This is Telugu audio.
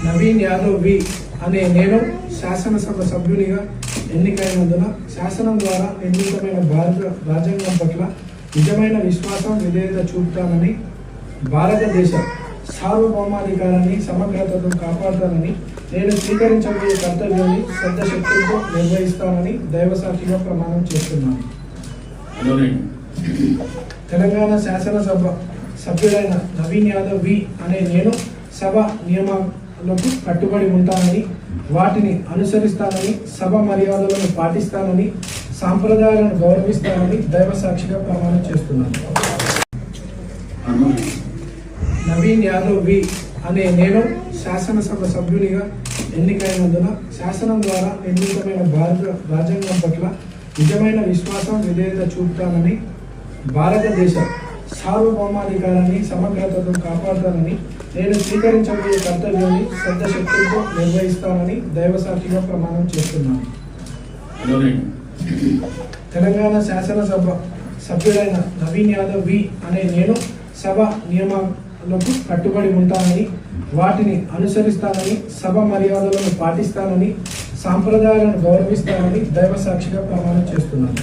నవీన్ యాదవ్ వి అనే నేను శాసనసభ సభ్యునిగా ఎన్నికైనందున శాసనం ద్వారా నిర్మితమైన భారత రాజ్యాంగం పట్ల నిజమైన విశ్వాసం విధేయత చూపుతానని, భారతదేశ సార్వభౌమాధికారాన్ని సమగ్రతను కాపాడుతానని, నేను స్వీకరించబోయే కర్తవ్యాన్ని శ్రద్ధశక్తులతో నిర్వహిస్తానని దైవసాక్షిగా ప్రమాణం చేస్తున్నాను. తెలంగాణ శాసనసభ సభ్యుడైన నవీన్ యాదవ్ వి అనే నేను సభ నియమాలకు కట్టుబడి ఉంటానని, వాటిని అనుసరిస్తానని, సభ మర్యాదలను పాటిస్తానని, సాంప్రదాయాలను గౌరవిస్తానని దైవసాక్షిగా ప్రమాణం చేస్తున్నాను. నవీన్ యాదవ్ వి అనే నేను శాసనసభ సభ్యునిగా ఎన్నికైనందున శాసనం ద్వారా నిర్మితమైన భారత రాజ్యాంగం పట్ల నిజమైన విశ్వాసం విధేయత చూపుతానని, భారతదేశ సార్వభౌమాధికారాన్ని సమగ్రతను కాపాడుతానని, నేను స్వీకరించబోయే కర్తవ్యాన్ని శ్రద్ధశక్తులతో నిర్వహిస్తానని దైవసాక్షిగా ప్రమాణం చేస్తున్నాను. తెలంగాణ శాసనసభ సభ్యుడైన నవీన్ యాదవ్ వి అనే నేను సభ నియమాలకు కట్టుబడి ఉంటానని, వాటిని అనుసరిస్తానని, సభ మర్యాదలను పాటిస్తానని, సాంప్రదాయాలను గౌరవిస్తానని దైవసాక్షిగా ప్రమాణం చేస్తున్నాను.